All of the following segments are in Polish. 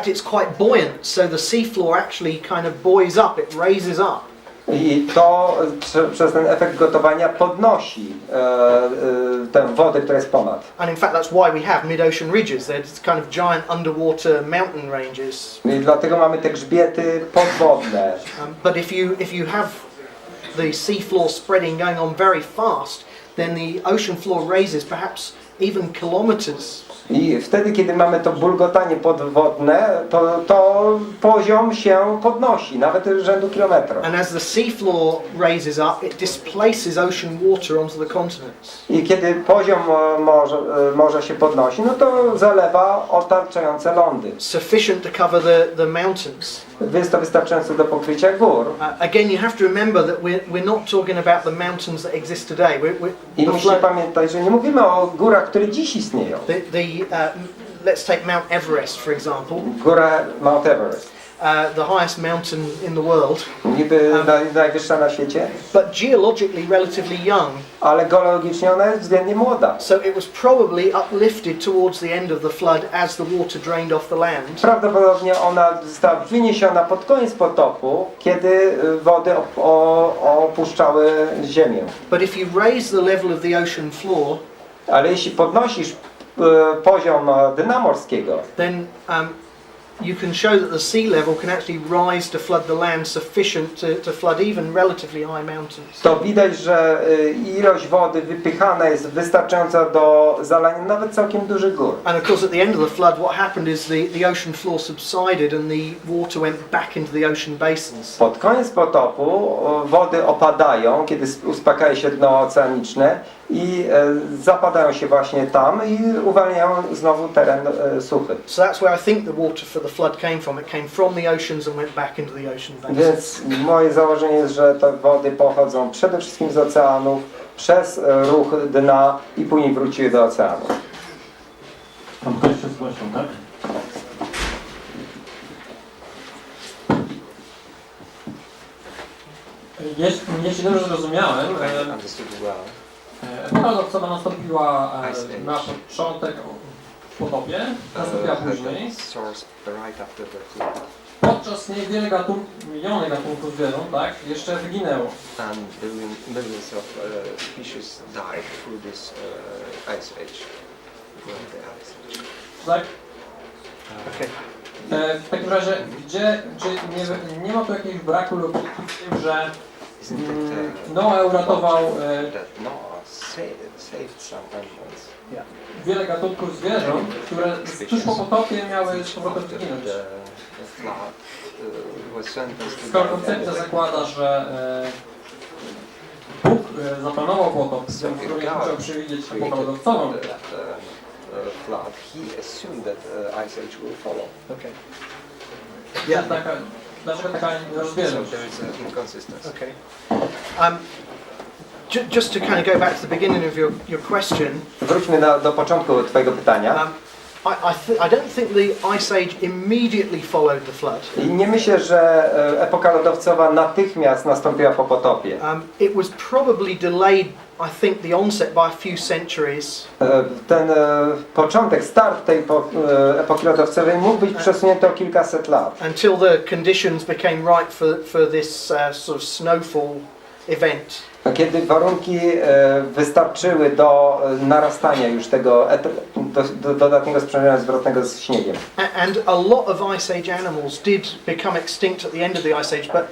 fact, it's quite buoyant, so the seafloor actually kind of buoys up, it raises up. I to przez ten efekt gotowania podnosi tę wodę, która jest ponad. And in fact, that's why we have mid-ocean ridges. They're kind of giant underwater mountain ranges. I dlatego mamy te grzbiety podwodne. But if you have the seafloor spreading going on very fast, then the ocean floor raises perhaps even kilometers. I wtedy, kiedy mamy to bulgotanie podwodne, to poziom się podnosi, nawet rzędu kilometra. And as the seafloor raises up, it displaces ocean water onto the continents. I kiedy poziom morza się podnosi, no to zalewa otaczające lądy. Sufficient to cover the mountains. Jest to wystarczające do pokrycia gór. Again, you have to remember that we're not talking about the mountains that exist today. I musicie pamiętać, że nie mówimy o górach, które dziś istnieją. Let's take Mount Everest, for example. Góra Mount Everest. The highest mountain in the world. Niby najwyższa na świecie. But geologically relatively young. Ale geologicznie ona jest względnie młoda. So it was probably uplifted towards the end of the flood as the water drained off the land. Prawdopodobnie ona została wyniesiona pod koniec potopu, kiedy wody opuszczały ziemię. But if you raise the level of the ocean floor, ale jeśli podnosisz poziom dna morskiego, then you can show that the sea level can actually rise to flood the land sufficient to flood even relatively high mountains. To widać, że ilość wody wypychana jest wystarczająca do zalania nawet całkiem dużych gór. And of course at the end of the flood what happened is the ocean floor subsided and the water went back into the ocean basins. Pod koniec potopu wody opadają, kiedy uspokaja się dno oceaniczne i zapadają się właśnie tam i uwalniają znowu teren suchy. So that's where I think the water for the flood came from. It came from the oceans and went back into the ocean basins. Więc moje założenie jest, że te wody pochodzą przede wszystkim z oceanów, przez ruch dna i później wróciły do oceanu. Pan ktoś się zgłosił, tak? Jeśli dobrze zrozumiałem, epoka lodowcowa nastąpiła na początek w potopie, nastąpiła później. Podczas niej miliony gatunków zwierząt, tak, jeszcze wyginęło. Tak? W takim razie, czy nie ma tu jakiegoś braku logiki w tym, że Noe uratował wiele gatunków zwierząt, które tuż po potopie miały z powrotem wyginąć. Skoro koncepcja zakłada, że Bóg zaplanował potop, który nie musiał przewidzieć epokę lodowcową, dlaczego taka rozbieżność? Okay. Just to kind of go back to the beginning of your question. Wróćmy do początku twojego pytania. I don't think the Ice Age immediately followed the flood. I nie myślę, że epoka lodowcowa natychmiast nastąpiła po potopie. It was probably delayed, I think, the onset by a few centuries. Ten początek, start tej epoki lodowcowej mógł być przesunięty o kilkaset lat. Until the conditions became right for this sort of snowfall event. Kiedy warunki wystarczyły do narastania już tego do dodatniego sprzężenia zwrotnego z śniegiem. And a lot of Ice Age animals did become extinct at the end of the Ice Age, but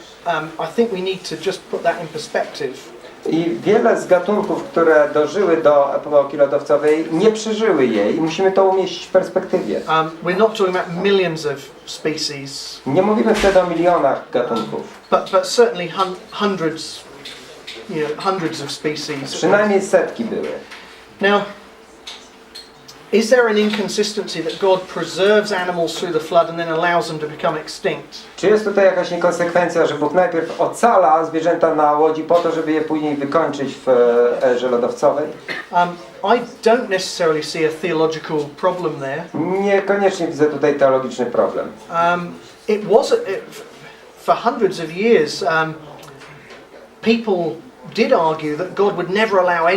I think we need to just put that in perspective. I wiele z gatunków, które dożyły do epoki lodowcowej, nie przeżyły jej i musimy to umieścić w perspektywie. We're not talking about millions of species. Nie mówimy wtedy o milionach gatunków. But certainly hundreds of species. Przynajmniej setki były. Now, is there an inconsistency that God preserves animals through the flood and then allows them to become extinct? Czy jest tutaj jakaś niekonsekwencja, że Bóg najpierw ocala zwierzęta na łodzi po to, żeby je później wykończyć w erze lodowcowej? I don't necessarily see a theological problem there. Niekoniecznie widzę tutaj teologiczny problem. For hundreds of years, people did argue that God would never allow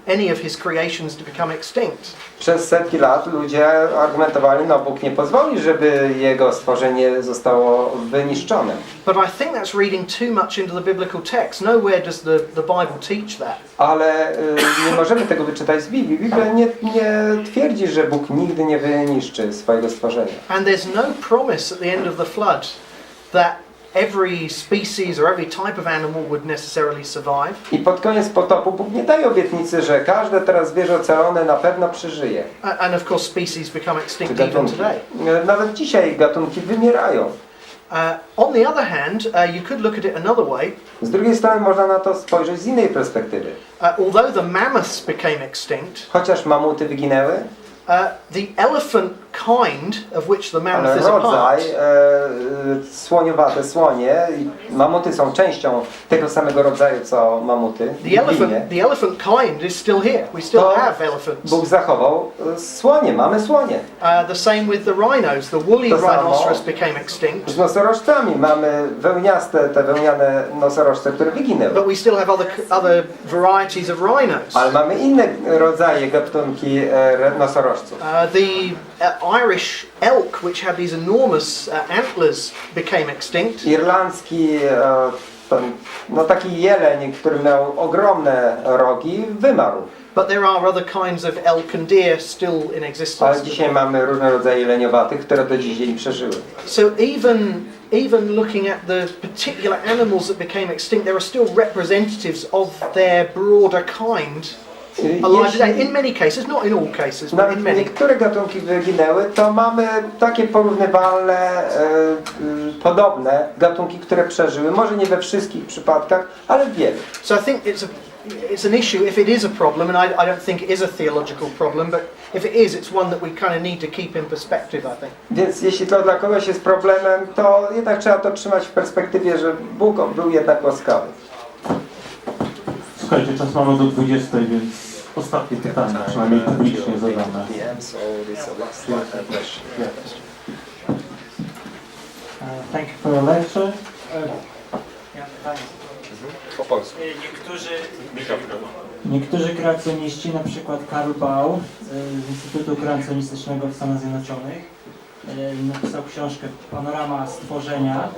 any of his creations to become extinct. Przez setki lat ludzie argumentowali, no Bóg nie pozwoli, żeby jego stworzenie zostało wyniszczone. But I think that's reading too much into the biblical text. Nowhere does the Bible teach that. Ale nie możemy tego wyczytać z Biblii. Biblia nie twierdzi, że Bóg nigdy nie wyniszczy swojego stworzenia. And there's no promise at the end of the flood that every species or every type of animal would necessarily survive. I pod koniec potopu Bóg nie daje obietnicy, że każde teraz zwierzę ocalone na pewno przeżyje. And of course species become extinct even today. Nawet dzisiaj gatunki wymierają. On the other hand, you could look at it another way. Z drugiej strony można na to spojrzeć z innej perspektywy. Although the mammoths became extinct, Chociaż mamuty wyginęły, the elephant kind of which the mammoth ale is a part, rodzaj, słoniowate słonie, mamuty są częścią tego samego rodzaju co mamuty. the elephant kind is still here. We still have elephants. Bóg zachował słonie, mamy słonie. The same with the rhinos. The woolly To samo rhinoceros became extinct. Z nosorożcami mamy te wełniane nosorożce, które wyginęły. But we still have other varieties of rhinos. Ale mamy inne rodzaje, gatunki nosorożców. The Irish elk, which had these enormous antlers, became extinct. Irlandzki taki jeleń, który miał ogromne rogi, wymarł. But there are other kinds of elk and deer still in existence. Ale dzisiaj mamy różne rodzaje jeleniowatych, które do dziś dzień przeżyły. So even looking at the particular animals that became extinct, there are still representatives of their broader kind alive today. In many cases, not in all cases, but in many. Niektóre gatunki wyginęły, to mamy takie porównywalne, podobne gatunki, które przeżyły. Może nie we wszystkich przypadkach, ale w wielu. So I think it's an issue if it is a problem, and I don't think it is a theological problem, but if it is, it's one that we kind of need to keep in perspective, I think. Więc jeśli to dla kogoś jest problemem, to jednak trzeba to trzymać w perspektywie, że Bóg był jednak łaskawy. Słuchajcie, czas mamy do 20, więc ostatnie pytanie, przynajmniej publicznie zadane. Thank you for your lecture. Po polsku. Niektórzy kreacjoniści, na przykład Karl Bau z Instytutu Kreacjonistycznego w Stanach Zjednoczonych, napisał książkę Panorama Stworzenia,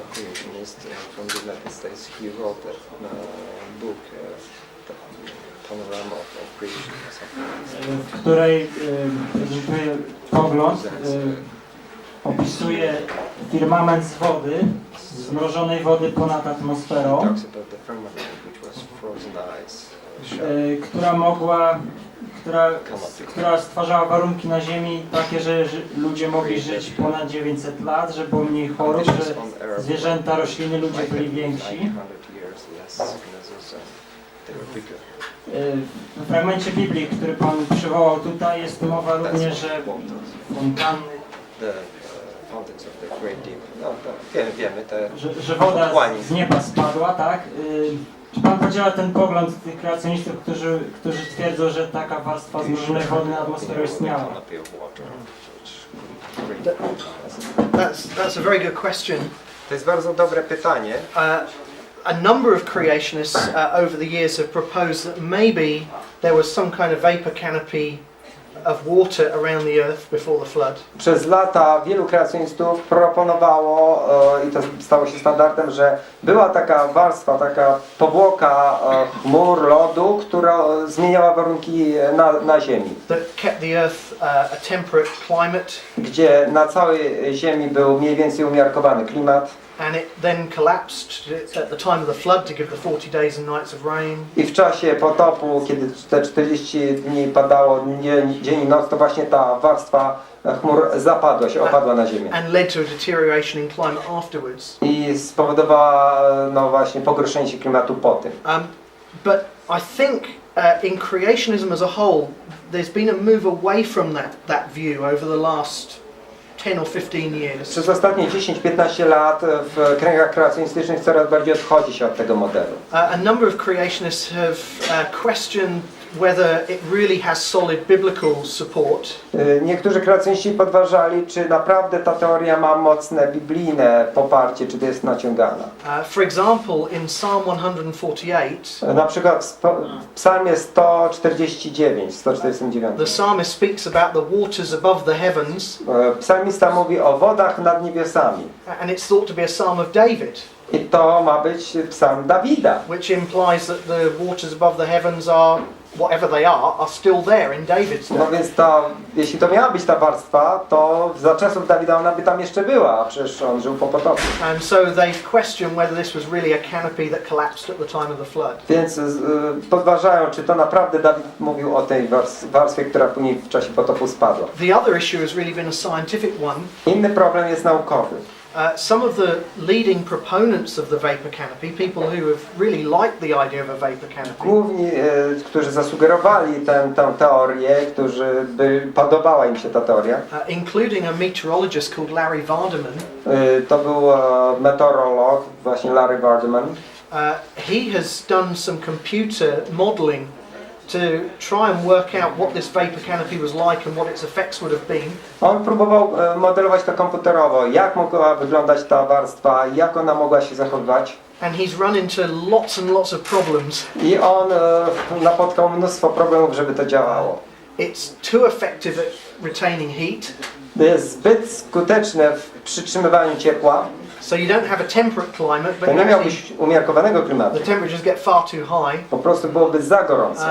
w której prezentuje pogląd, opisuje firmament z wody, zmrożonej wody ponad atmosferą, która stwarzała warunki na Ziemi takie, że ludzie mogli żyć ponad 900 lat, że było mniej chorób, że zwierzęta, rośliny, ludzie byli więksi. W fragmencie Biblii, który Pan przywołał tutaj, jest mowa również, że fontanny, że woda z nieba spadła, tak? Czy Pan podziela ten pogląd tych kreacjonistów, którzy twierdzą, że taka warstwa zmrożonej wody na atmosferę istniała? That's a very good question. To jest bardzo dobre pytanie. A number of creationists over the years have proposed that maybe there was some kind of vapor canopy of water around the earth before the flood. Przez lata wielu kreacjonistów proponowało, i to stało się standardem, że była taka warstwa, taka powłoka chmur, lodu, która zmieniała warunki na Ziemi. That kept the earth a temperate climate. Gdzie na całej Ziemi był mniej więcej umiarkowany klimat. And it then collapsed at the time of the flood to give the 40 days and nights of rain. I w czasie potopu, kiedy te 40 dni padało dzień i noc, to właśnie ta warstwa chmur zapadła się, opadła na ziemię. And led to a deterioration in climate afterwards. I spowodowała właśnie pogorszenie się klimatu po tym. But I think in creationism as a whole, there's been a move away from that view over the last 10 or 15 years. Przez ostatnie 10-15 lat w kręgach kreacjonistycznych coraz bardziej odchodzi się od tego modelu. A number of creationists have questioned whether it really has solid biblical support. Niektórzy kreacjoniści podważali, czy naprawdę ta teoria ma mocne biblijne poparcie, czy to jest naciągana. For example, in Psalm 148, Na przykład w Psalmie 149. the psalmist speaks about the waters above the heavens, Psalmista mówi o wodach nad niebiosami. and it's thought to be a psalm of David, I to ma być psalm Dawida. which implies that the waters above the heavens are, whatever they are still there in David's No day. więc to, jeśli to miała być ta warstwa, to za czasów Dawida ona by tam jeszcze była, a przecież on żył po potopie. And so they question whether this was really a canopy that collapsed at the time of the flood. Więc podważają, czy to naprawdę Dawid mówił o tej warstwie, która później w czasie potopu spadła. The other issue has really been a scientific one. Inny problem jest naukowy. Some of the leading proponents of the vapor canopy, people who have really liked the idea of a vapor canopy, Główni, którzy zasugerowali tę teorię, podobała im się ta teoria, including a meteorologist called Larry Vardaman, to był meteorolog, właśnie Larry Vardaman. he has done some computer modelling to try and work out what this vapor canopy was like and what its effects would have been. On próbował modelować to komputerowo, jak mogła wyglądać ta warstwa, jak ona mogła się zachowywać. And he's run into lots and lots of problems. I on napotkał mnóstwo problemów, żeby to działało. It's too effective at retaining heat, Jest zbyt skuteczne w przytrzymywaniu ciepła. so you don't have a temperate climate, but To nie actually miałbyś umiarkowanego klimatu. the temperatures get far too high. Po prostu byłoby za gorąco.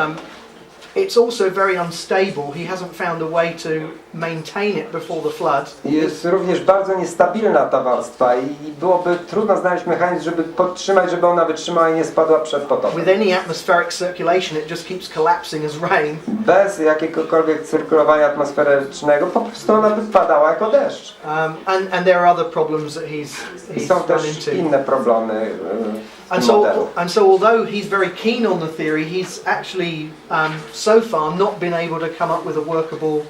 It's also very unstable. He hasn't found a way to maintain it before the flood. Jest również bardzo niestabilna ta warstwa i byłoby trudno znaleźć mechanizm, żeby podtrzymać, żeby ona wytrzymała i nie spadła przed potopem. With any atmospheric circulation, it just keeps collapsing as rain. Bez jakiegokolwiek cyrkulowania atmosferycznego po prostu ona by padała jako deszcz. And there are other problems that I he's są run też into. inne problemy w tym modelu. And so although he's very keen on the theory, he's actually so far not been able to come up with a workable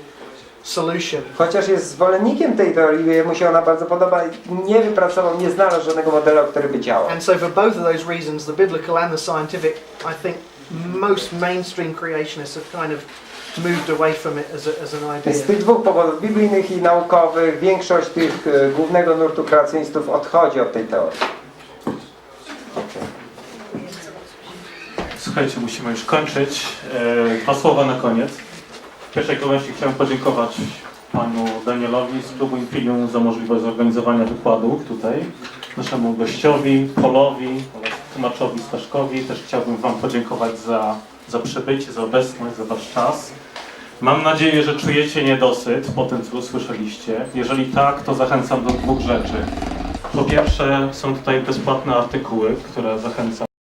solution. Chociaż jest zwolennikiem tej teorii, jemu się ona bardzo podoba, nie wypracował, nie znalazł żadnego modelu, który by działał. And so for both of those reasons, the biblical and the scientific, I think most mainstream creationists have kind of moved away from it as an idea. Z tych dwóch powodów, biblijnych i naukowych, większość tych głównego nurtu kreacjonistów odchodzi od tej teorii. Słuchajcie, musimy już kończyć. Dwa słowa na koniec. W pierwszej kolejności chciałem podziękować panu Danielowi z klubu Infinium za możliwość zorganizowania wykładu tutaj. Naszemu gościowi, Polowi oraz tłumaczowi Staszkowi. Też chciałbym wam podziękować za przybycie, za obecność, za wasz czas. Mam nadzieję, że czujecie niedosyt po tym, co usłyszeliście. Jeżeli tak, to zachęcam do dwóch rzeczy. Po pierwsze, są tutaj bezpłatne artykuły, które zachęcam